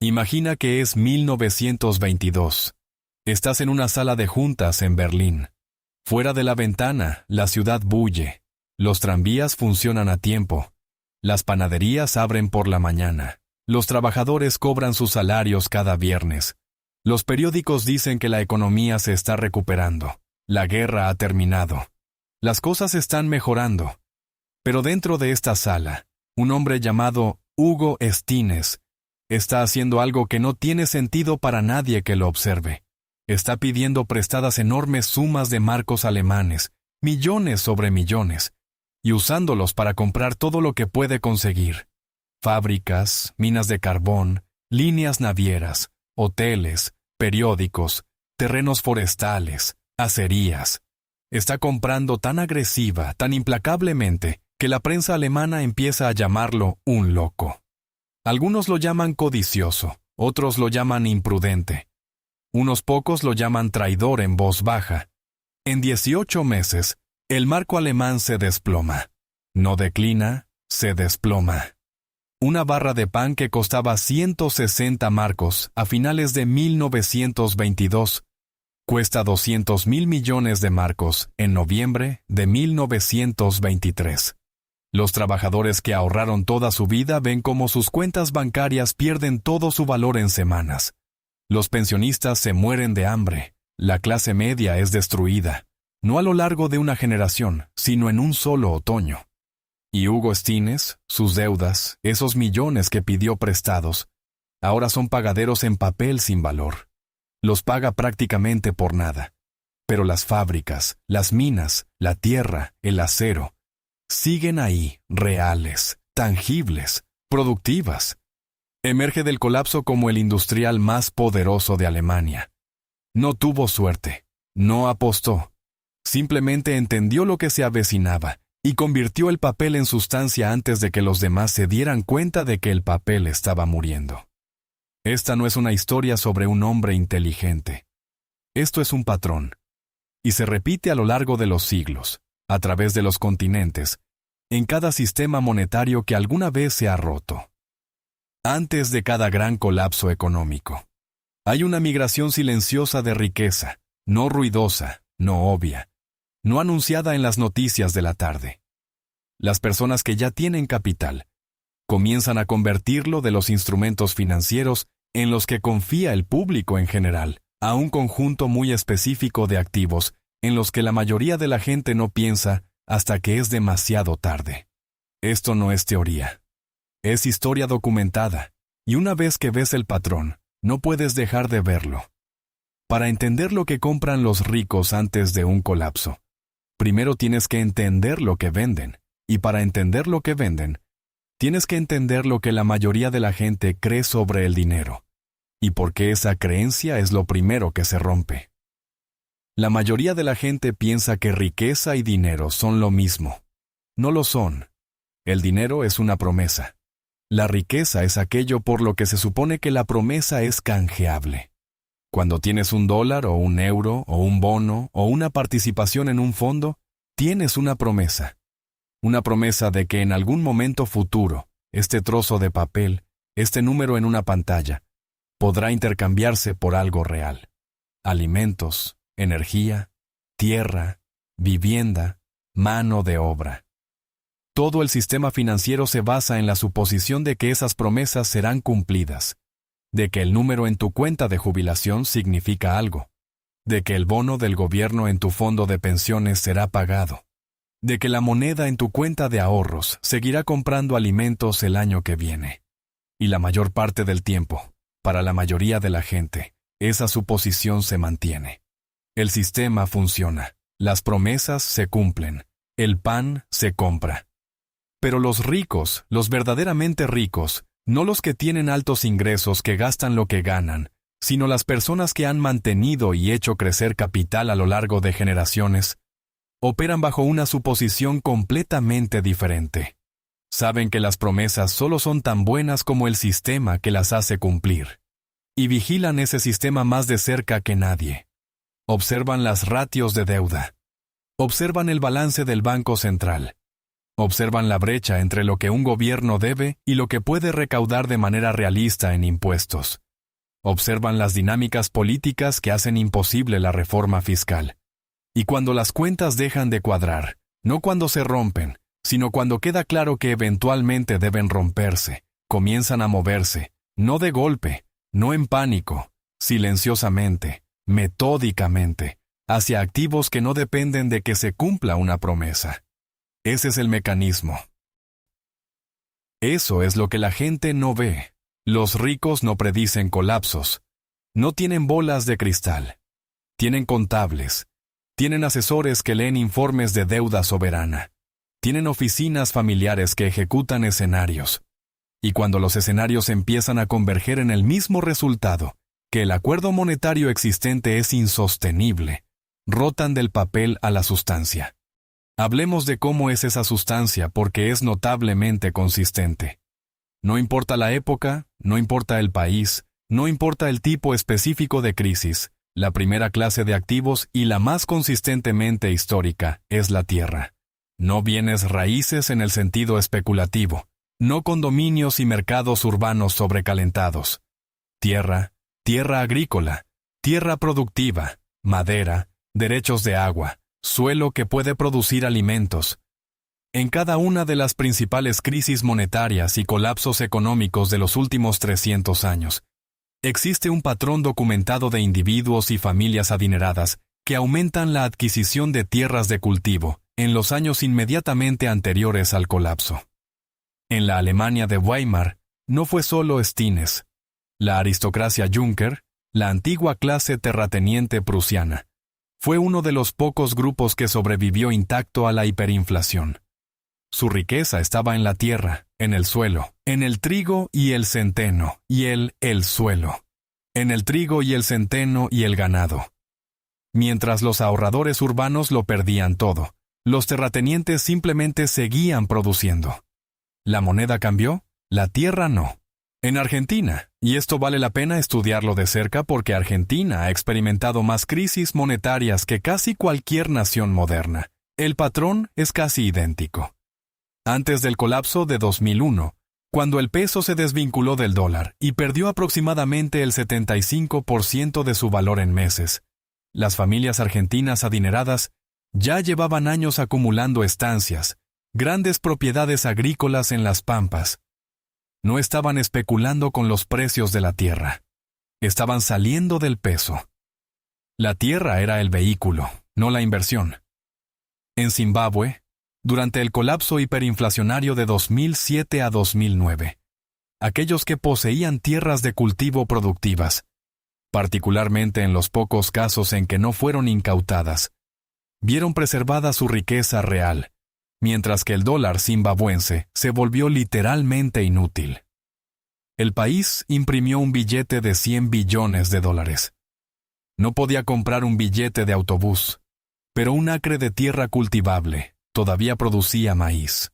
Imagina que es 1922. Estás en una sala de juntas en Berlín. Fuera de la ventana, la ciudad bulle. Los tranvías funcionan a tiempo. Las panaderías abren por la mañana. Los trabajadores cobran sus salarios cada viernes. Los periódicos dicen que la economía se está recuperando. La guerra ha terminado. Las cosas están mejorando. Pero dentro de esta sala, un hombre llamado Hugo Stines está haciendo algo que no tiene sentido para nadie que lo observe. Está pidiendo prestadas enormes sumas de marcos alemanes, millones sobre millones, y usándolos para comprar todo lo que puede conseguir. Fábricas, minas de carbón, líneas navieras, hoteles, periódicos, terrenos forestales, acerías. Está comprando tan agresiva, tan implacablemente, que la prensa alemana empieza a llamarlo un loco. Algunos lo llaman codicioso, otros lo llaman imprudente. Unos pocos lo llaman traidor en voz baja. En 18 meses, el marco alemán se desploma. No declina, se desploma. Una barra de pan que costaba 160 marcos a finales de 1922 cuesta 200.000 millones de marcos en noviembre de 1923. Los trabajadores que ahorraron toda su vida ven cómo sus cuentas bancarias pierden todo su valor en semanas. Los pensionistas se mueren de hambre. La clase media es destruida, no a lo largo de una generación, sino en un solo otoño. Y Hugo Stines, sus deudas, esos millones que pidió prestados, ahora son pagaderos en papel sin valor. Los paga prácticamente por nada. Pero las fábricas, las minas, la tierra, el acero, siguen ahí, reales, tangibles, productivas. Emerge del colapso como el industrial más poderoso de Alemania. No tuvo suerte, no apostó. Simplemente entendió lo que se avecinaba y convirtió el papel en sustancia antes de que los demás se dieran cuenta de que el papel estaba muriendo. Esta no es una historia sobre un hombre inteligente. Esto es un patrón. Y se repite a lo largo de los siglos, a través de los continentes, en cada sistema monetario que alguna vez se ha roto. Antes de cada gran colapso económico, hay una migración silenciosa de riqueza, no ruidosa, no obvia, no anunciada en las noticias de la tarde. Las personas que ya tienen capital comienzan a convertirlo de los instrumentos financieros en los que confía el público en general, a un conjunto muy específico de activos en los que la mayoría de la gente no piensa hasta que es demasiado tarde. Esto no es teoría. Es historia documentada, y una vez que ves el patrón, no puedes dejar de verlo. Para entender lo que compran los ricos antes de un colapso, primero tienes que entender lo que venden, y para entender lo que venden, tienes que entender lo que la mayoría de la gente cree sobre el dinero, y por qué esa creencia es lo primero que se rompe. La mayoría de la gente piensa que riqueza y dinero son lo mismo. No lo son. El dinero es una promesa. La riqueza es aquello por lo que se supone que la promesa es canjeable. Cuando tienes $1 o €1 o un bono o una participación en un fondo, tienes una promesa. Una promesa de que en algún momento futuro, este trozo de papel, este número en una pantalla, podrá intercambiarse por algo real. Alimentos, energía, tierra, vivienda, mano de obra. Todo el sistema financiero se basa en la suposición de que esas promesas serán cumplidas, de que el número en tu cuenta de jubilación significa algo, de que el bono del gobierno en tu fondo de pensiones será pagado, de que la moneda en tu cuenta de ahorros seguirá comprando alimentos el año que viene. Y la mayor parte del tiempo, para la mayoría de la gente, esa suposición se mantiene. El sistema funciona, las promesas se cumplen, el pan se compra. Pero los ricos, los verdaderamente ricos, no los que tienen altos ingresos que gastan lo que ganan, sino las personas que han mantenido y hecho crecer capital a lo largo de generaciones, operan bajo una suposición completamente diferente. Saben que las promesas solo son tan buenas como el sistema que las hace cumplir. Y vigilan ese sistema más de cerca que nadie. Observan las ratios de deuda. Observan el balance del Banco Central. Observan la brecha entre lo que un gobierno debe y lo que puede recaudar de manera realista en impuestos. Observan las dinámicas políticas que hacen imposible la reforma fiscal. Y cuando las cuentas dejan de cuadrar, no cuando se rompen, sino cuando queda claro que eventualmente deben romperse, comienzan a moverse, no de golpe, no en pánico, silenciosamente, metódicamente, hacia activos que no dependen de que se cumpla una promesa. Ese es el mecanismo. Eso es lo que la gente no ve. Los ricos no predicen colapsos. No tienen bolas de cristal. Tienen contables. Tienen asesores que leen informes de deuda soberana. Tienen oficinas familiares que ejecutan escenarios. Y cuando los escenarios empiezan a converger en el mismo resultado, que el acuerdo monetario existente es insostenible, rotan del papel a la sustancia. Hablemos de cómo es esa sustancia porque es notablemente consistente. No importa la época, no importa el país, no importa el tipo específico de crisis, la primera clase de activos y la más consistentemente histórica es la tierra. No bienes raíces en el sentido especulativo, no condominios y mercados urbanos sobrecalentados. Tierra, tierra agrícola, tierra productiva, madera, derechos de agua, suelo que puede producir alimentos. En cada una de las principales crisis monetarias y colapsos económicos de los últimos 300 años, existe un patrón documentado de individuos y familias adineradas que aumentan la adquisición de tierras de cultivo en los años inmediatamente anteriores al colapso. En la Alemania de Weimar, no fue solo Stines, la aristocracia Junker, la antigua clase terrateniente prusiana, fue uno de los pocos grupos que sobrevivió intacto a la hiperinflación. Su riqueza estaba en la tierra, en el suelo, en el trigo y el centeno, y el suelo, en el trigo y el centeno y el ganado. Mientras los ahorradores urbanos lo perdían todo, los terratenientes simplemente seguían produciendo. ¿La moneda cambió? La tierra no. En Argentina, y esto vale la pena estudiarlo de cerca porque Argentina ha experimentado más crisis monetarias que casi cualquier nación moderna, el patrón es casi idéntico. Antes del colapso de 2001, cuando el peso se desvinculó del dólar y perdió aproximadamente el 75% de su valor en meses, las familias argentinas adineradas ya llevaban años acumulando estancias, grandes propiedades agrícolas en las pampas. No estaban especulando con los precios de la tierra. Estaban saliendo del peso. La tierra era el vehículo, no la inversión. En Zimbabue, durante el colapso hiperinflacionario de 2007 a 2009, aquellos que poseían tierras de cultivo productivas, particularmente en los pocos casos en que no fueron incautadas, vieron preservada su riqueza real, mientras que el dólar zimbabuense se volvió literalmente inútil. El país imprimió un billete de $100 billones. No podía comprar un billete de autobús, pero un acre de tierra cultivable todavía producía maíz.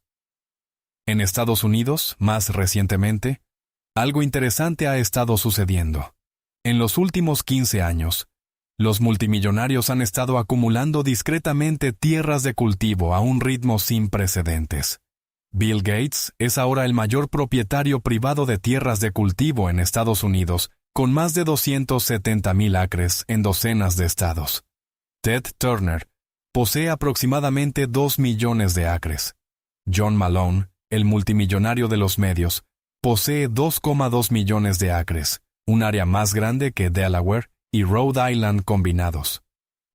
En Estados Unidos, más recientemente, algo interesante ha estado sucediendo. En los últimos 15 años, los multimillonarios han estado acumulando discretamente tierras de cultivo a un ritmo sin precedentes. Bill Gates es ahora el mayor propietario privado de tierras de cultivo en Estados Unidos, con más de 270,000 acres en docenas de estados. Ted Turner posee aproximadamente 2 millones de acres. John Malone, el multimillonario de los medios, posee 2,2 millones de acres, un área más grande que Delaware y Rhode Island combinados.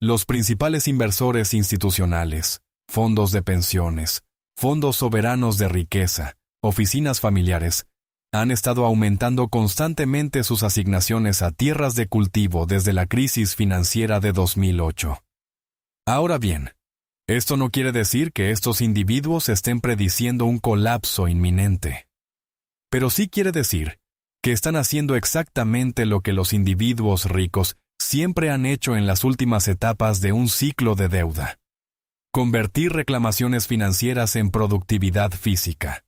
Los principales inversores institucionales, fondos de pensiones, fondos soberanos de riqueza, oficinas familiares, han estado aumentando constantemente sus asignaciones a tierras de cultivo desde la crisis financiera de 2008. Ahora bien, esto no quiere decir que estos individuos estén prediciendo un colapso inminente. Pero sí quiere decir que están haciendo exactamente lo que los individuos ricos siempre han hecho en las últimas etapas de un ciclo de deuda: convertir reclamaciones financieras en productividad física.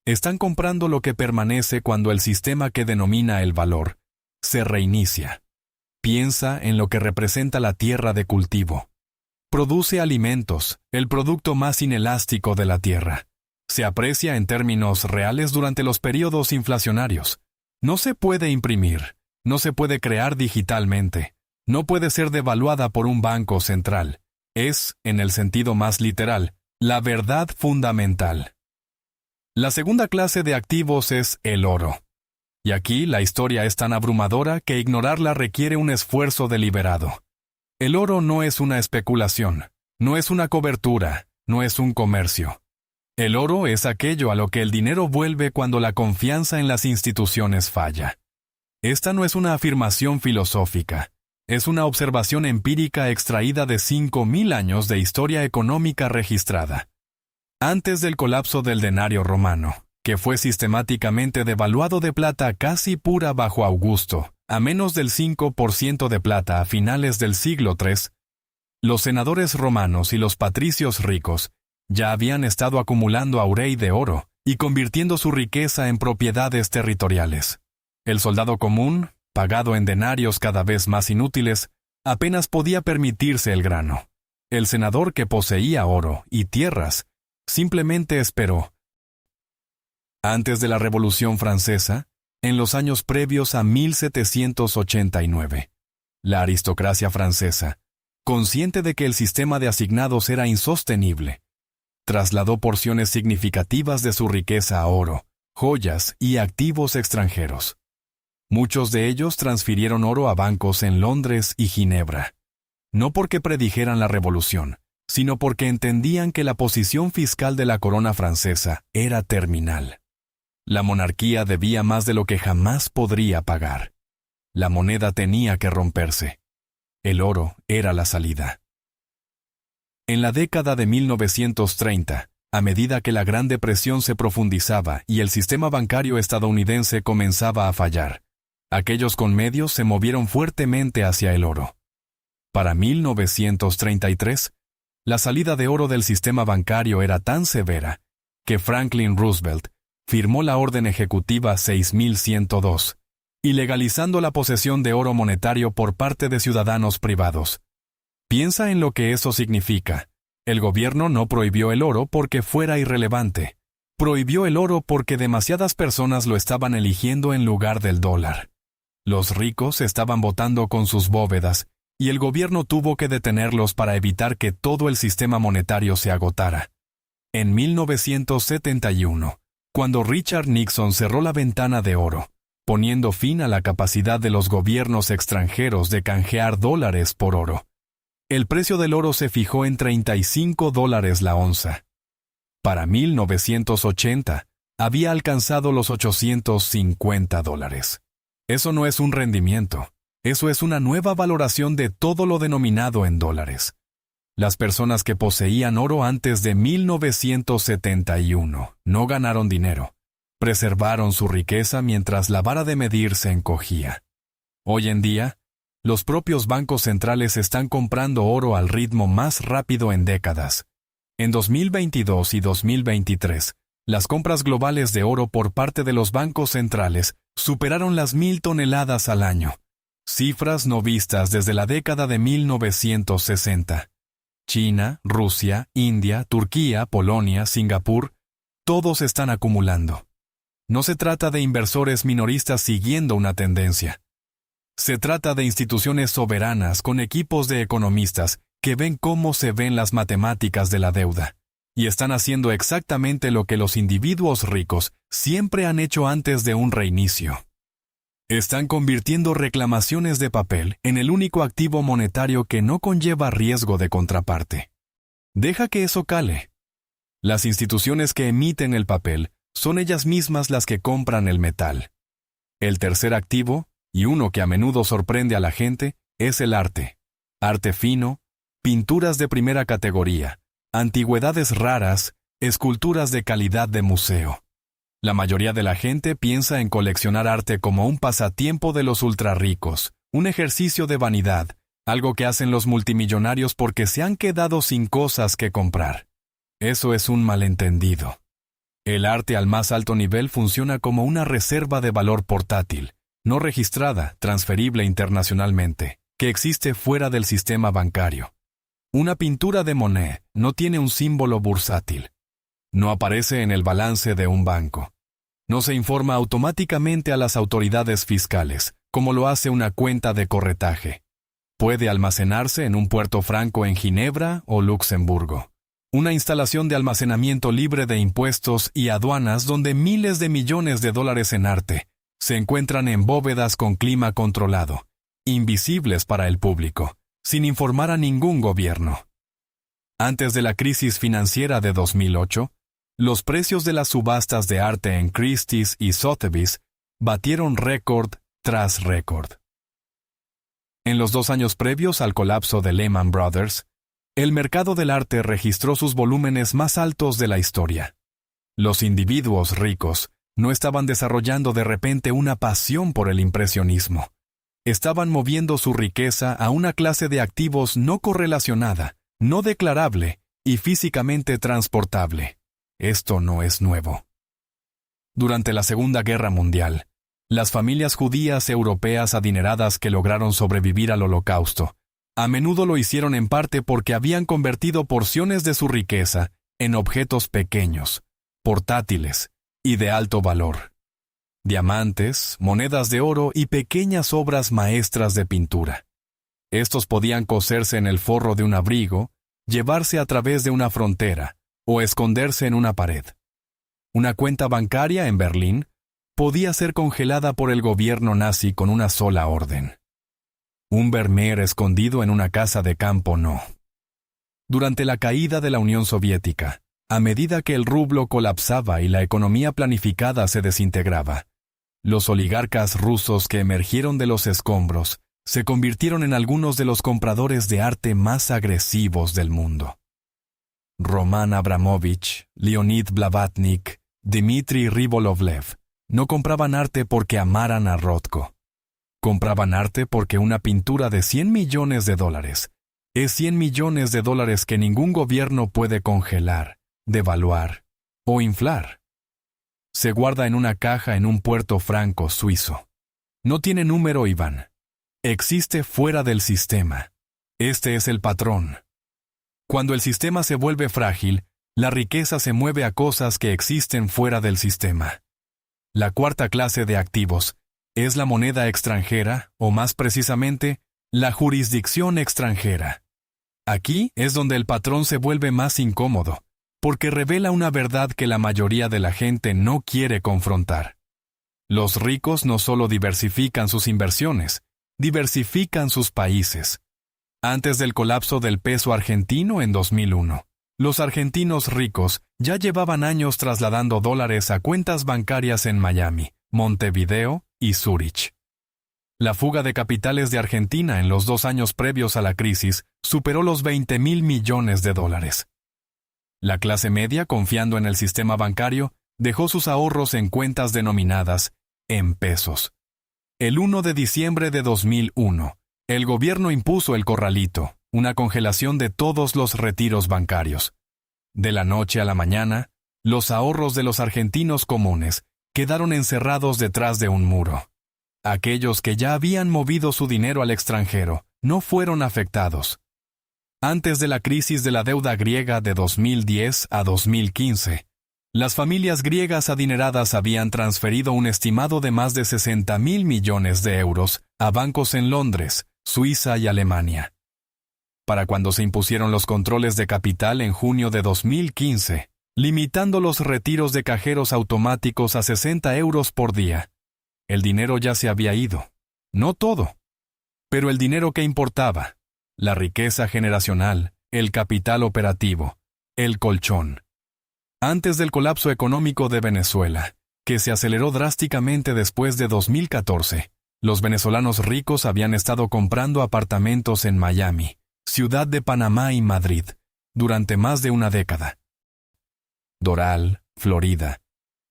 Están comprando lo que permanece cuando el sistema que denomina el valor se reinicia. Piensa en lo que representa la tierra de cultivo. produce alimentos, el producto más inelástico de la Tierra. Se aprecia en términos reales durante los periodos inflacionarios. No se puede imprimir, no se puede crear digitalmente, no puede ser devaluada por un banco central. Es, en el sentido más literal, la verdad fundamental. La segunda clase de activos es el oro. Y aquí la historia es tan abrumadora que ignorarla requiere un esfuerzo deliberado. El oro no es una especulación, no es una cobertura, no es un comercio. El oro es aquello a lo que el dinero vuelve cuando la confianza en las instituciones falla. Esta no es una afirmación filosófica, es una observación empírica extraída de 5.000 años de historia económica registrada. Antes del colapso del denario romano, que fue sistemáticamente devaluado de plata casi pura bajo Augusto, a menos del 5% de plata a finales del siglo III, los senadores romanos y los patricios ricos ya habían estado acumulando aurei de oro y convirtiendo su riqueza en propiedades territoriales. El soldado común, pagado en denarios cada vez más inútiles, apenas podía permitirse el grano. El senador que poseía oro y tierras simplemente esperó. Antes de la Revolución Francesa, en los años previos a 1789, la aristocracia francesa, consciente de que el sistema de asignados era insostenible, trasladó porciones significativas de su riqueza a oro, joyas y activos extranjeros. Muchos de ellos transfirieron oro a bancos en Londres y Ginebra, no porque predijeran la revolución, sino porque entendían que la posición fiscal de la corona francesa era terminal. La monarquía debía más de lo que jamás podría pagar. La moneda tenía que romperse. El oro era la salida. En la década de 1930, a medida que la Gran Depresión se profundizaba y el sistema bancario estadounidense comenzaba a fallar, aquellos con medios se movieron fuertemente hacia el oro. Para 1933, la salida de oro del sistema bancario era tan severa que Franklin Roosevelt firmó la Orden Ejecutiva 6102, ilegalizando la posesión de oro monetario por parte de ciudadanos privados. Piensa en lo que eso significa. El gobierno no prohibió el oro porque fuera irrelevante. Prohibió el oro porque demasiadas personas lo estaban eligiendo en lugar del dólar. Los ricos estaban votando con sus bóvedas, y el gobierno tuvo que detenerlos para evitar que todo el sistema monetario se agotara. En 1971, cuando Richard Nixon cerró la ventana de oro, poniendo fin a la capacidad de los gobiernos extranjeros de canjear dólares por oro, el precio del oro se fijó en $35 la onza. Para 1980, había alcanzado los $850. Eso no es un rendimiento, eso es una nueva valoración de todo lo denominado en dólares. Las personas que poseían oro antes de 1971 no ganaron dinero, preservaron su riqueza mientras la vara de medir se encogía. Hoy en día, los propios bancos centrales están comprando oro al ritmo más rápido en décadas. En 2022 y 2023, las compras globales de oro por parte de los bancos centrales superaron las 1.000 toneladas al año, cifras no vistas desde la década de 1960. China, Rusia, India, Turquía, Polonia, Singapur, todos están acumulando. No se trata de inversores minoristas siguiendo una tendencia. Se trata de instituciones soberanas con equipos de economistas que ven cómo se ven las matemáticas de la deuda, y están haciendo exactamente lo que los individuos ricos siempre han hecho antes de un reinicio. Están convirtiendo reclamaciones de papel en el único activo monetario que no conlleva riesgo de contraparte. Deja que eso cale. Las instituciones que emiten el papel son ellas mismas las que compran el metal. El tercer activo, y uno que a menudo sorprende a la gente, es el arte. Arte fino, pinturas de primera categoría, antigüedades raras, esculturas de calidad de museo. La mayoría de la gente piensa en coleccionar arte como un pasatiempo de los ultrarricos, un ejercicio de vanidad, algo que hacen los multimillonarios porque se han quedado sin cosas que comprar. Eso es un malentendido. El arte al más alto nivel funciona como una reserva de valor portátil, no registrada, transferible internacionalmente, que existe fuera del sistema bancario. Una pintura de Monet no tiene un símbolo bursátil. No aparece en el balance de un banco. No se informa automáticamente a las autoridades fiscales, como lo hace una cuenta de corretaje. Puede almacenarse en un puerto franco en Ginebra o Luxemburgo. Una instalación de almacenamiento libre de impuestos y aduanas donde miles de millones de dólares en arte se encuentran en bóvedas con clima controlado, invisibles para el público, sin informar a ningún gobierno. Antes de la crisis financiera de 2008, los precios de las subastas de arte en Christie's y Sotheby's batieron récord tras récord. En los 2 años previos al colapso de Lehman Brothers, el mercado del arte registró sus volúmenes más altos de la historia. Los individuos ricos no estaban desarrollando de repente una pasión por el impresionismo. Estaban moviendo su riqueza a una clase de activos no correlacionada, no declarable y físicamente transportable. Esto no es nuevo. Durante la Segunda Guerra Mundial, las familias judías europeas adineradas que lograron sobrevivir al Holocausto, a menudo lo hicieron en parte porque habían convertido porciones de su riqueza en objetos pequeños, portátiles y de alto valor. Diamantes, monedas de oro y pequeñas obras maestras de pintura. Estos podían coserse en el forro de un abrigo, llevarse a través de una frontera o esconderse en una pared. Una cuenta bancaria en Berlín podía ser congelada por el gobierno nazi con una sola orden. Un Vermeer escondido en una casa de campo no. Durante la caída de la Unión Soviética, a medida que el rublo colapsaba y la economía planificada se desintegraba, los oligarcas rusos que emergieron de los escombros se convirtieron en algunos de los compradores de arte más agresivos del mundo. Roman Abramovich, Leonid Blavatnik, Dmitry Ribolovlev no compraban arte porque amaran a Rothko. Compraban arte porque una pintura de $100 millones es $100 millones que ningún gobierno puede congelar, devaluar o inflar. Se guarda en una caja en un puerto franco suizo. No tiene número IBAN. Existe fuera del sistema. Este es el patrón. Cuando el sistema se vuelve frágil, la riqueza se mueve a cosas que existen fuera del sistema. La cuarta clase de activos es la moneda extranjera, o más precisamente, la jurisdicción extranjera. Aquí es donde el patrón se vuelve más incómodo, porque revela una verdad que la mayoría de la gente no quiere confrontar. Los ricos no solo diversifican sus inversiones, diversifican sus países. Antes del colapso del peso argentino en 2001, los argentinos ricos ya llevaban años trasladando dólares a cuentas bancarias en Miami, Montevideo y Zúrich. La fuga de capitales de Argentina en los 2 años previos a la crisis superó los $20.000 millones. La clase media, confiando en el sistema bancario, dejó sus ahorros en cuentas denominadas en pesos. El 1 de diciembre de 2001, el gobierno impuso el corralito, una congelación de todos los retiros bancarios. De la noche a la mañana, los ahorros de los argentinos comunes quedaron encerrados detrás de un muro. Aquellos que ya habían movido su dinero al extranjero no fueron afectados. Antes de la crisis de la deuda griega de 2010 a 2015, las familias griegas adineradas habían transferido un estimado de más de $60.000 millones a bancos en Londres, Suiza y Alemania. Para cuando se impusieron los controles de capital en junio de 2015, limitando los retiros de cajeros automáticos a €60 por día, el dinero ya se había ido. No todo, pero el dinero que importaba. La riqueza generacional, el capital operativo, el colchón. Antes del colapso económico de Venezuela, que se aceleró drásticamente después de 2014, los venezolanos ricos habían estado comprando apartamentos en Miami, Ciudad de Panamá y Madrid, durante más de una década. Doral, Florida,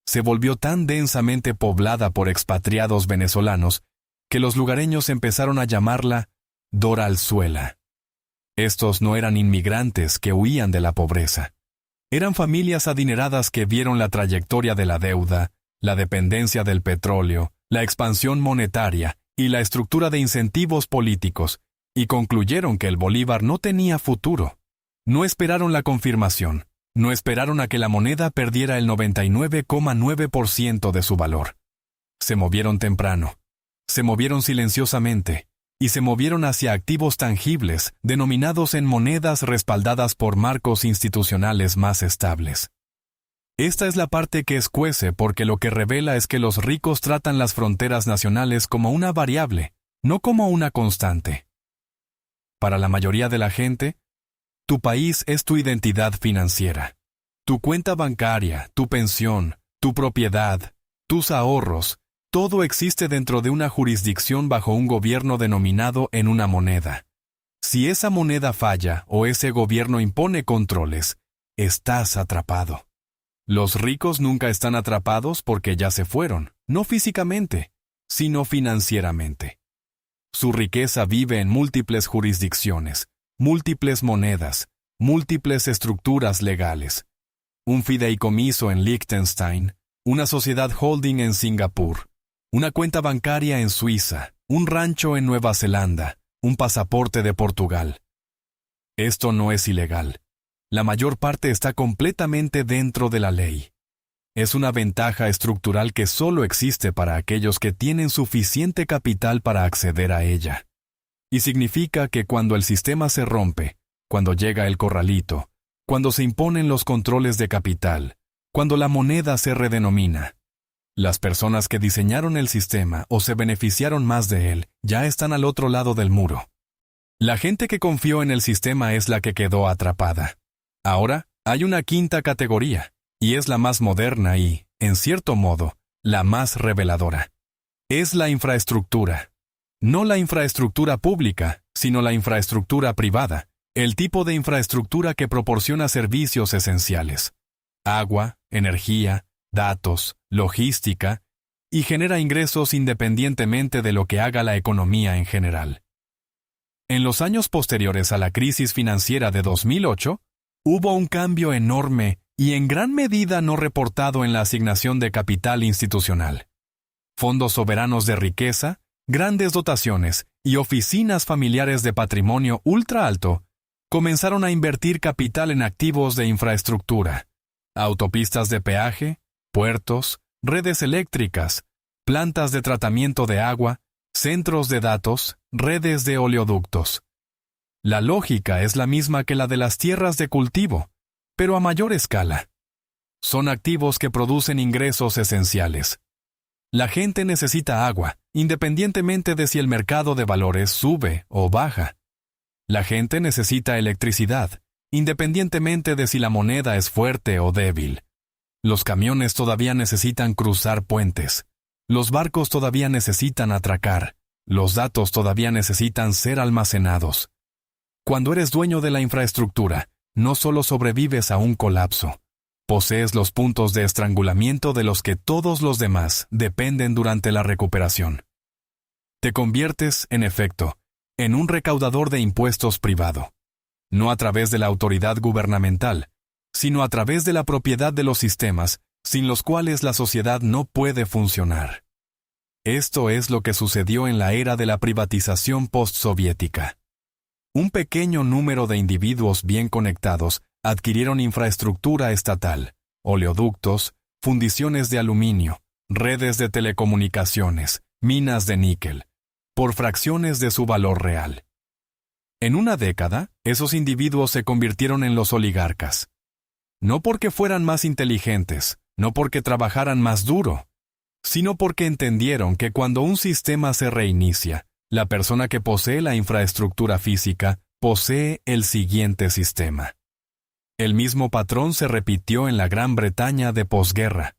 se volvió tan densamente poblada por expatriados venezolanos que los lugareños empezaron a llamarla Doralzuela. Estos no eran inmigrantes que huían de la pobreza. Eran familias adineradas que vieron la trayectoria de la deuda, la dependencia del petróleo, la expansión monetaria y la estructura de incentivos políticos y concluyeron que el bolívar no tenía futuro. No esperaron la confirmación, no esperaron a que la moneda perdiera el 99,9% de su valor. Se movieron temprano, se movieron silenciosamente, y se movieron hacia activos tangibles, denominados en monedas respaldadas por marcos institucionales más estables. Esta es la parte que escuece porque lo que revela es que los ricos tratan las fronteras nacionales como una variable, no como una constante. Para la mayoría de la gente, tu país es tu identidad financiera. Tu cuenta bancaria, tu pensión, tu propiedad, tus ahorros, todo existe dentro de una jurisdicción bajo un gobierno denominado en una moneda. Si esa moneda falla o ese gobierno impone controles, estás atrapado. Los ricos nunca están atrapados porque ya se fueron, no físicamente, sino financieramente. Su riqueza vive en múltiples jurisdicciones, múltiples monedas, múltiples estructuras legales. Un fideicomiso en Liechtenstein, una sociedad holding en Singapur, una cuenta bancaria en Suiza, un rancho en Nueva Zelanda, un pasaporte de Portugal. Esto no es ilegal. La mayor parte está completamente dentro de la ley. Es una ventaja estructural que solo existe para aquellos que tienen suficiente capital para acceder a ella. Y significa que cuando el sistema se rompe, cuando llega el corralito, cuando se imponen los controles de capital, cuando la moneda se redenomina, las personas que diseñaron el sistema o se beneficiaron más de él ya están al otro lado del muro. La gente que confió en el sistema es la que quedó atrapada. Ahora, hay una quinta categoría, y es la más moderna y, en cierto modo, la más reveladora. Es la infraestructura. No la infraestructura pública, sino la infraestructura privada, el tipo de infraestructura que proporciona servicios esenciales. Agua, energía, datos, logística, y genera ingresos independientemente de lo que haga la economía en general. En los años posteriores a la crisis financiera de 2008, hubo un cambio enorme y en gran medida no reportado en la asignación de capital institucional. Fondos soberanos de riqueza, grandes dotaciones y oficinas familiares de patrimonio ultra alto comenzaron a invertir capital en activos de infraestructura, autopistas de peaje, puertos, redes eléctricas, plantas de tratamiento de agua, centros de datos, redes de oleoductos. La lógica es la misma que la de las tierras de cultivo, pero a mayor escala. Son activos que producen ingresos esenciales. La gente necesita agua, independientemente de si el mercado de valores sube o baja. La gente necesita electricidad, independientemente de si la moneda es fuerte o débil. Los camiones todavía necesitan cruzar puentes. Los barcos todavía necesitan atracar. Los datos todavía necesitan ser almacenados. Cuando eres dueño de la infraestructura, no solo sobrevives a un colapso, posees los puntos de estrangulamiento de los que todos los demás dependen durante la recuperación. Te conviertes, en efecto, en un recaudador de impuestos privado, no a través de la autoridad gubernamental, sino a través de la propiedad de los sistemas, sin los cuales la sociedad no puede funcionar. Esto es lo que sucedió en la era de la privatización postsoviética. Un pequeño número de individuos bien conectados adquirieron infraestructura estatal, oleoductos, fundiciones de aluminio, redes de telecomunicaciones, minas de níquel, por fracciones de su valor real. En una década, esos individuos se convirtieron en los oligarcas. No porque fueran más inteligentes, no porque trabajaran más duro, sino porque entendieron que cuando un sistema se reinicia, la persona que posee la infraestructura física posee el siguiente sistema. El mismo patrón se repitió en la Gran Bretaña de posguerra.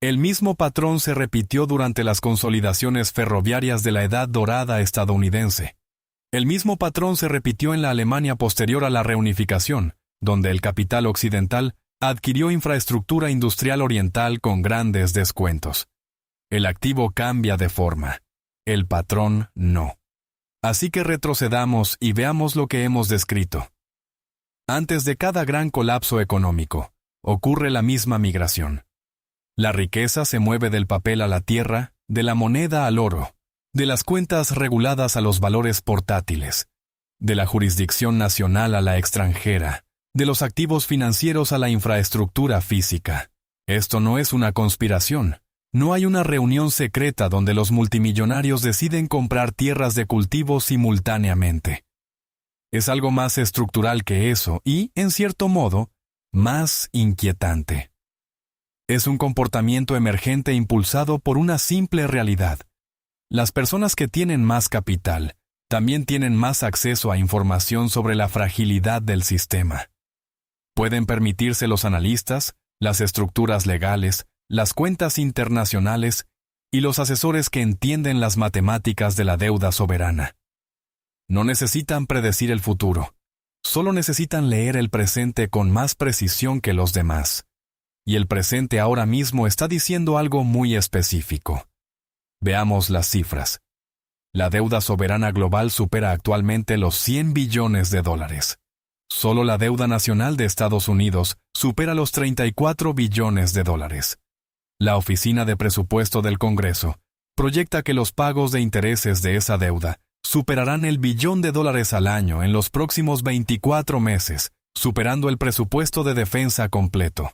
El mismo patrón se repitió durante las consolidaciones ferroviarias de la Edad Dorada estadounidense. El mismo patrón se repitió en la Alemania posterior a la reunificación, donde el capital occidental adquirió infraestructura industrial oriental con grandes descuentos. El activo cambia de forma. El patrón no. Así que retrocedamos y veamos lo que hemos descrito. Antes de cada gran colapso económico, ocurre la misma migración. La riqueza se mueve del papel a la tierra, de la moneda al oro, de las cuentas reguladas a los valores portátiles, de la jurisdicción nacional a la extranjera, de los activos financieros a la infraestructura física. Esto no es una conspiración. No hay una reunión secreta donde los multimillonarios deciden comprar tierras de cultivo simultáneamente. Es algo más estructural que eso y, en cierto modo, más inquietante. Es un comportamiento emergente impulsado por una simple realidad. Las personas que tienen más capital también tienen más acceso a información sobre la fragilidad del sistema. Pueden permitirse los analistas, las estructuras legales, las cuentas internacionales y los asesores que entienden las matemáticas de la deuda soberana. No necesitan predecir el futuro, solo necesitan leer el presente con más precisión que los demás. Y el presente ahora mismo está diciendo algo muy específico. Veamos las cifras. La deuda soberana global supera actualmente los 100 billones de dólares. Solo la deuda nacional de Estados Unidos supera los 34 billones de dólares. La Oficina de Presupuesto del Congreso proyecta que los pagos de intereses de esa deuda superarán el billón de dólares al año en los próximos 24 meses, superando el presupuesto de defensa completo.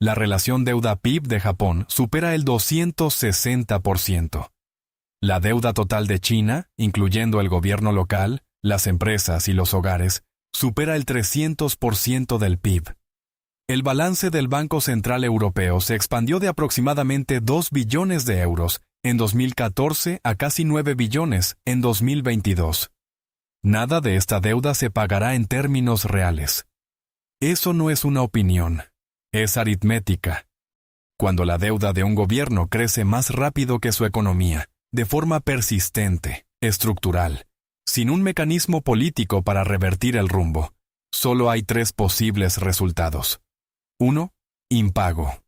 La relación deuda-PIB de Japón supera el 260%. La deuda total de China, incluyendo el gobierno local, las empresas y los hogares, supera el 300% del PIB. El balance del Banco Central Europeo se expandió de aproximadamente 2 billones de euros en 2014 a casi 9 billones en 2022. Nada de esta deuda se pagará en términos reales. Eso no es una opinión, es aritmética. Cuando la deuda de un gobierno crece más rápido que su economía, de forma persistente, estructural, sin un mecanismo político para revertir el rumbo, solo hay 3 posibles resultados. 1. Impago.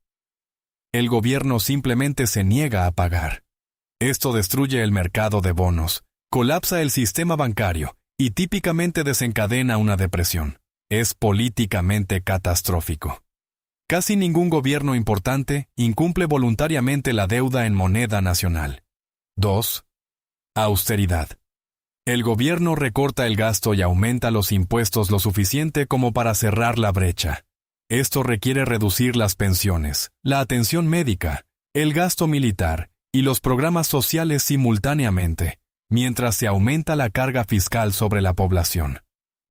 El gobierno simplemente se niega a pagar. Esto destruye el mercado de bonos, colapsa el sistema bancario y típicamente desencadena una depresión. Es políticamente catastrófico. Casi ningún gobierno importante incumple voluntariamente la deuda en moneda nacional. 2. Austeridad. El gobierno recorta el gasto y aumenta los impuestos lo suficiente como para cerrar la brecha. Esto requiere reducir las pensiones, la atención médica, el gasto militar y los programas sociales simultáneamente, mientras se aumenta la carga fiscal sobre la población.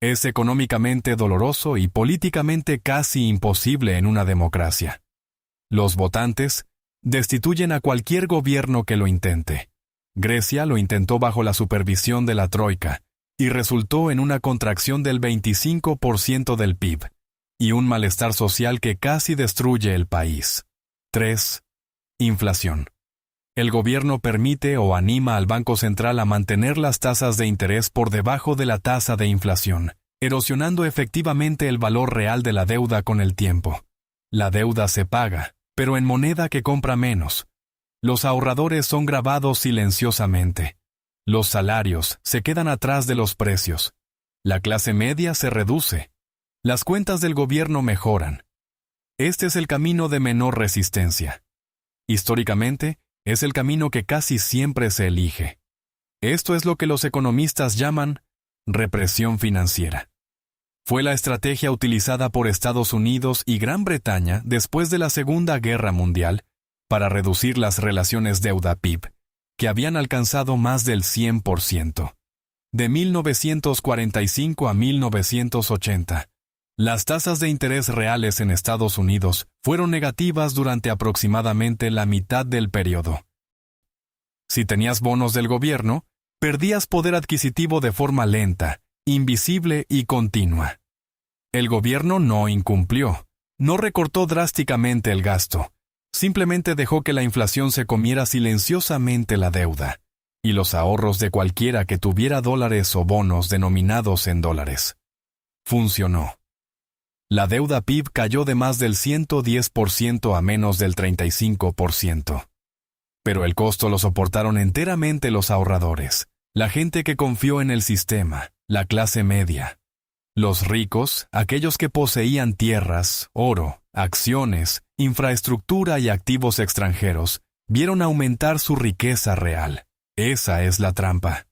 Es económicamente doloroso y políticamente casi imposible en una democracia. Los votantes destituyen a cualquier gobierno que lo intente. Grecia lo intentó bajo la supervisión de la Troika y resultó en una contracción del 25% del PIB y un malestar social que casi destruye el país. 3. Inflación. El gobierno permite o anima al Banco Central a mantener las tasas de interés por debajo de la tasa de inflación, erosionando efectivamente el valor real de la deuda con el tiempo. La deuda se paga, pero en moneda que compra menos. Los ahorradores son gravados silenciosamente. Los salarios se quedan atrás de los precios. La clase media se reduce. Las cuentas del gobierno mejoran. Este es el camino de menor resistencia. Históricamente, es el camino que casi siempre se elige. Esto es lo que los economistas llaman represión financiera. Fue la estrategia utilizada por Estados Unidos y Gran Bretaña después de la Segunda Guerra Mundial para reducir las relaciones deuda-PIB, que habían alcanzado más del 100%. De 1945 a 1980, las tasas de interés reales en Estados Unidos fueron negativas durante aproximadamente la mitad del periodo. Si tenías bonos del gobierno, perdías poder adquisitivo de forma lenta, invisible y continua. El gobierno no incumplió, no recortó drásticamente el gasto, simplemente dejó que la inflación se comiera silenciosamente la deuda y los ahorros de cualquiera que tuviera dólares o bonos denominados en dólares. Funcionó. La deuda PIB cayó de más del 110% a menos del 35%. Pero el costo lo soportaron enteramente los ahorradores, la gente que confió en el sistema, la clase media. Los ricos, aquellos que poseían tierras, oro, acciones, infraestructura y activos extranjeros, vieron aumentar su riqueza real. Esa es la trampa.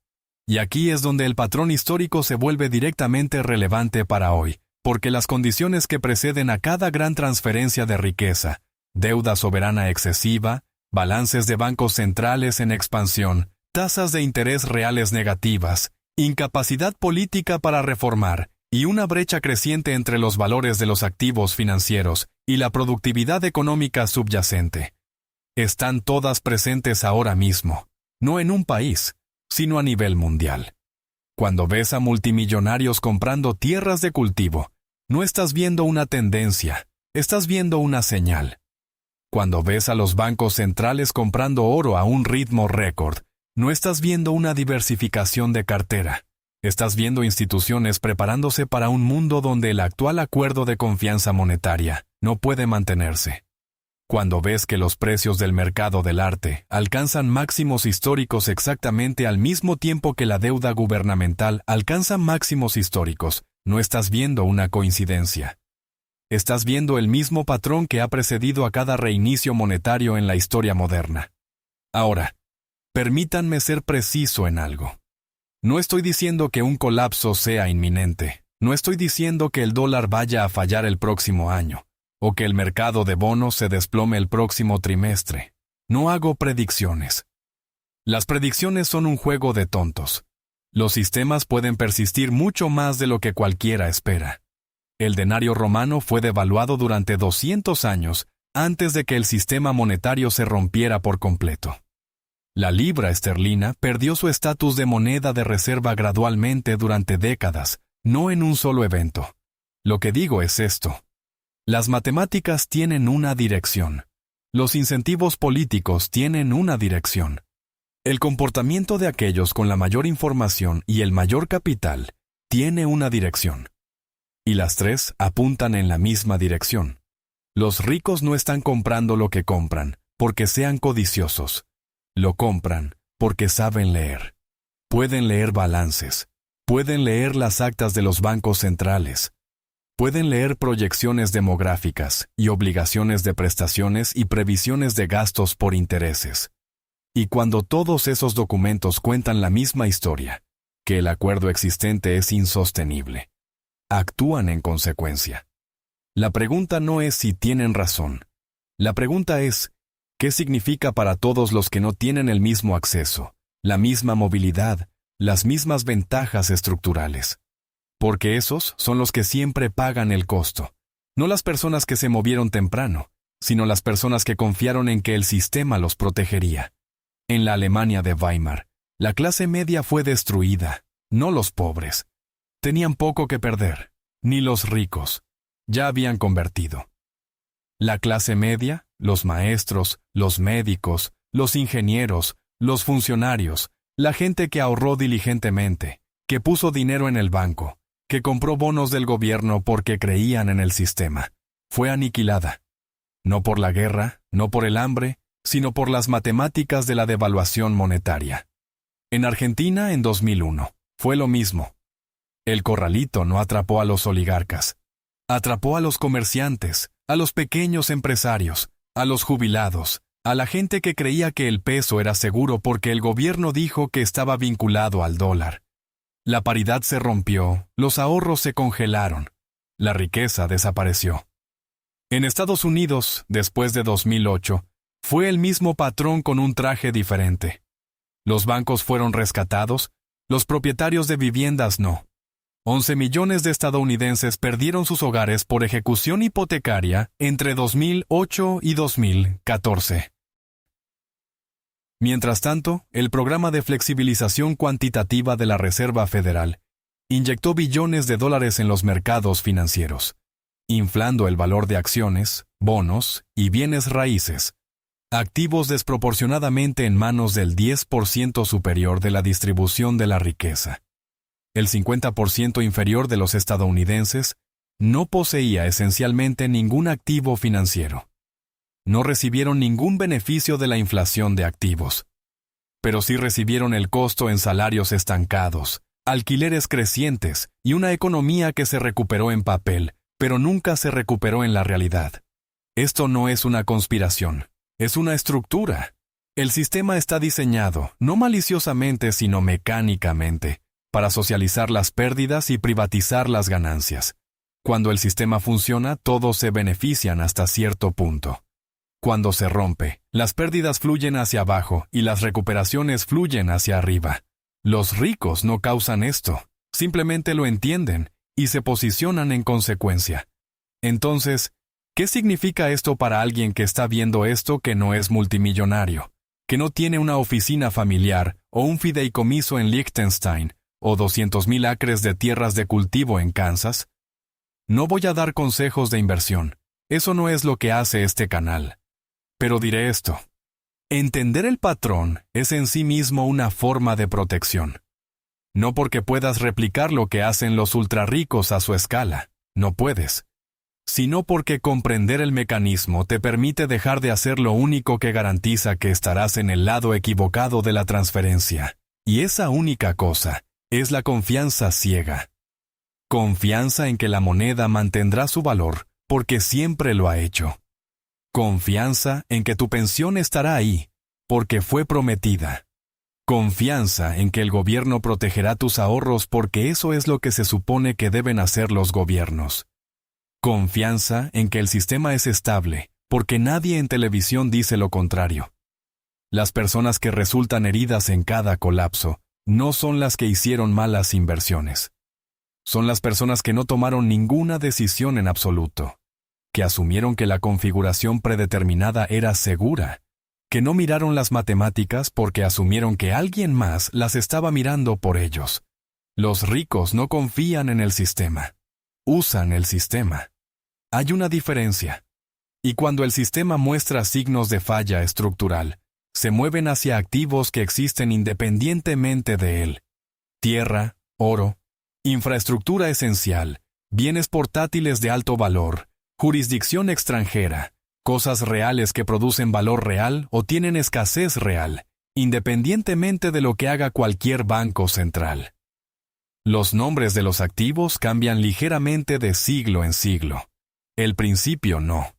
Y aquí es donde el patrón histórico se vuelve directamente relevante para hoy, porque las condiciones que preceden a cada gran transferencia de riqueza, deuda soberana excesiva, balances de bancos centrales en expansión, tasas de interés reales negativas, incapacidad política para reformar, y una brecha creciente entre los valores de los activos financieros y la productividad económica subyacente. Están todas presentes ahora mismo, no en un país, sino a nivel mundial. Cuando ves a multimillonarios comprando tierras de cultivo, no estás viendo una tendencia, estás viendo una señal. Cuando ves a los bancos centrales comprando oro a un ritmo récord, no estás viendo una diversificación de cartera. Estás viendo instituciones preparándose para un mundo donde el actual acuerdo de confianza monetaria no puede mantenerse. Cuando ves que los precios del mercado del arte alcanzan máximos históricos exactamente al mismo tiempo que la deuda gubernamental alcanza máximos históricos, no estás viendo una coincidencia. Estás viendo el mismo patrón que ha precedido a cada reinicio monetario en la historia moderna. Ahora, permítanme ser preciso en algo. No estoy diciendo que un colapso sea inminente. No estoy diciendo que el dólar vaya a fallar el próximo año, o que el mercado de bonos se desplome el próximo trimestre. No hago predicciones. Las predicciones son un juego de tontos. Los sistemas pueden persistir mucho más de lo que cualquiera espera. El denario romano fue devaluado durante 200 años antes de que el sistema monetario se rompiera por completo. La libra esterlina perdió su estatus de moneda de reserva gradualmente durante décadas, no en un solo evento. Lo que digo es esto. Las matemáticas tienen una dirección. Los incentivos políticos tienen una dirección. El comportamiento de aquellos con la mayor información y el mayor capital tiene una dirección. Y las tres apuntan en la misma dirección. Los ricos no están comprando lo que compran porque sean codiciosos. Lo compran porque saben leer. Pueden leer balances. Pueden leer las actas de los bancos centrales. Pueden leer proyecciones demográficas y obligaciones de prestaciones y previsiones de gastos por intereses. Y cuando todos esos documentos cuentan la misma historia, que el acuerdo existente es insostenible, actúan en consecuencia. La pregunta no es si tienen razón. La pregunta es, ¿qué significa para todos los que no tienen el mismo acceso, la misma movilidad, las mismas ventajas estructurales? Porque esos son los que siempre pagan el costo. No las personas que se movieron temprano, sino las personas que confiaron en que el sistema los protegería. En la Alemania de Weimar, la clase media fue destruida, no los pobres. Tenían poco que perder, ni los ricos. Ya habían convertido. La clase media, los maestros, los médicos, los ingenieros, los funcionarios, la gente que ahorró diligentemente, que puso dinero en el banco, que compró bonos del gobierno porque creían en el sistema, fue aniquilada. No por la guerra, no por el hambre, sino por las matemáticas de la devaluación monetaria. En Argentina, en 2001, fue lo mismo. El corralito no atrapó a los oligarcas. Atrapó a los comerciantes, a los pequeños empresarios, a los jubilados, a la gente que creía que el peso era seguro porque el gobierno dijo que estaba vinculado al dólar. La paridad se rompió, los ahorros se congelaron, la riqueza desapareció. En Estados Unidos, después de 2008, fue el mismo patrón con un traje diferente. Los bancos fueron rescatados, los propietarios de viviendas no. 11 millones de estadounidenses perdieron sus hogares por ejecución hipotecaria entre 2008 y 2014. Mientras tanto, el programa de flexibilización cuantitativa de la Reserva Federal inyectó billones de dólares en los mercados financieros, inflando el valor de acciones, bonos y bienes raíces, activos desproporcionadamente en manos del 10% superior de la distribución de la riqueza. El 50% inferior de los estadounidenses no poseía esencialmente ningún activo financiero. No recibieron ningún beneficio de la inflación de activos, pero sí recibieron el costo en salarios estancados, alquileres crecientes y una economía que se recuperó en papel, pero nunca se recuperó en la realidad. Esto no es una conspiración, es una estructura. El sistema está diseñado, no maliciosamente sino mecánicamente, para socializar las pérdidas y privatizar las ganancias. Cuando el sistema funciona, todos se benefician hasta cierto punto. Cuando se rompe, las pérdidas fluyen hacia abajo y las recuperaciones fluyen hacia arriba. Los ricos no causan esto, simplemente lo entienden y se posicionan en consecuencia. Entonces, ¿qué significa esto para alguien que está viendo esto que no es multimillonario, que no tiene una oficina familiar o un fideicomiso en Liechtenstein o 200,000 acres de tierras de cultivo en Kansas? No voy a dar consejos de inversión. Eso no es lo que hace este canal. Pero diré esto. Entender el patrón es en sí mismo una forma de protección. No porque puedas replicar lo que hacen los ultrarricos a su escala, no puedes, sino porque comprender el mecanismo te permite dejar de hacer lo único que garantiza que estarás en el lado equivocado de la transferencia. Y esa única cosa es la confianza ciega. Confianza en que la moneda mantendrá su valor porque siempre lo ha hecho. Confianza en que tu pensión estará ahí porque fue prometida. Confianza en que el gobierno protegerá tus ahorros porque eso es lo que se supone que deben hacer los gobiernos. Confianza en que el sistema es estable porque nadie en televisión dice lo contrario. Las personas que resultan heridas en cada colapso no son las que hicieron malas inversiones. Son las personas que no tomaron ninguna decisión en absoluto, que asumieron que la configuración predeterminada era segura, que no miraron las matemáticas porque asumieron que alguien más las estaba mirando por ellos. Los ricos no confían en el sistema, usan el sistema. Hay una diferencia. Y cuando el sistema muestra signos de falla estructural, se mueven hacia activos que existen independientemente de él. Tierra, oro, infraestructura esencial, bienes portátiles de alto valor, jurisdicción extranjera, cosas reales que producen valor real o tienen escasez real, independientemente de lo que haga cualquier banco central. Los nombres de los activos cambian ligeramente de siglo en siglo. El principio no.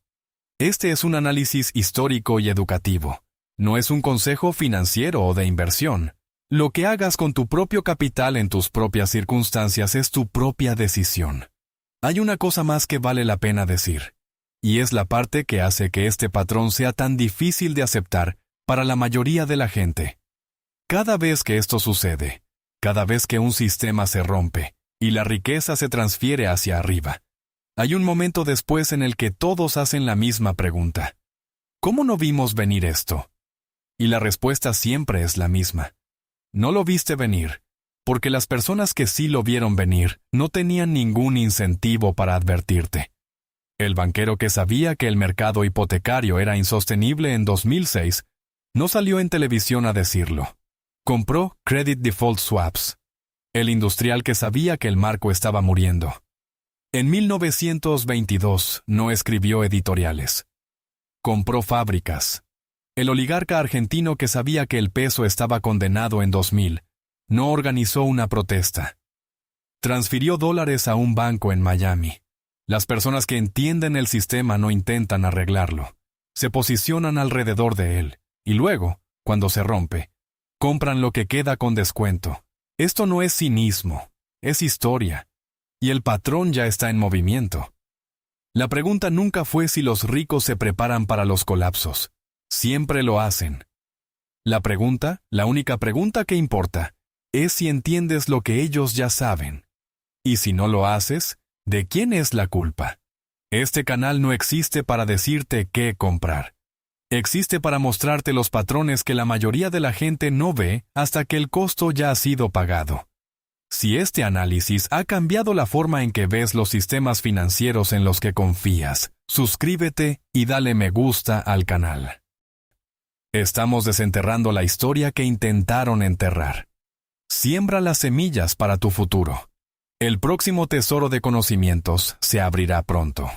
Este es un análisis histórico y educativo. No es un consejo financiero o de inversión. Lo que hagas con tu propio capital en tus propias circunstancias es tu propia decisión. Hay una cosa más que vale la pena decir, y es la parte que hace que este patrón sea tan difícil de aceptar para la mayoría de la gente. Cada vez que esto sucede, cada vez que un sistema se rompe y la riqueza se transfiere hacia arriba, hay un momento después en el que todos hacen la misma pregunta. ¿Cómo no vimos venir esto? Y la respuesta siempre es la misma. No lo viste venir, porque las personas que sí lo vieron venir no tenían ningún incentivo para advertirte. El banquero que sabía que el mercado hipotecario era insostenible en 2006 no salió en televisión a decirlo. Compró Credit Default Swaps. El industrial que sabía que el marco estaba muriendo. En 1922 no escribió editoriales. Compró fábricas. El oligarca argentino que sabía que el peso estaba condenado en 2000 no organizó una protesta. Transfirió dólares a un banco en Miami. Las personas que entienden el sistema no intentan arreglarlo. Se posicionan alrededor de él, y luego, cuando se rompe, compran lo que queda con descuento. Esto no es cinismo, es historia. Y el patrón ya está en movimiento. La pregunta nunca fue si los ricos se preparan para los colapsos. Siempre lo hacen. La única pregunta que importa, es si entiendes lo que ellos ya saben. Y si no lo haces, ¿de quién es la culpa? Este canal no existe para decirte qué comprar. Existe para mostrarte los patrones que la mayoría de la gente no ve hasta que el costo ya ha sido pagado. Si este análisis ha cambiado la forma en que ves los sistemas financieros en los que confías, suscríbete y dale me gusta al canal. Estamos desenterrando la historia que intentaron enterrar. Siembra las semillas para tu futuro. El próximo tesoro de conocimientos se abrirá pronto.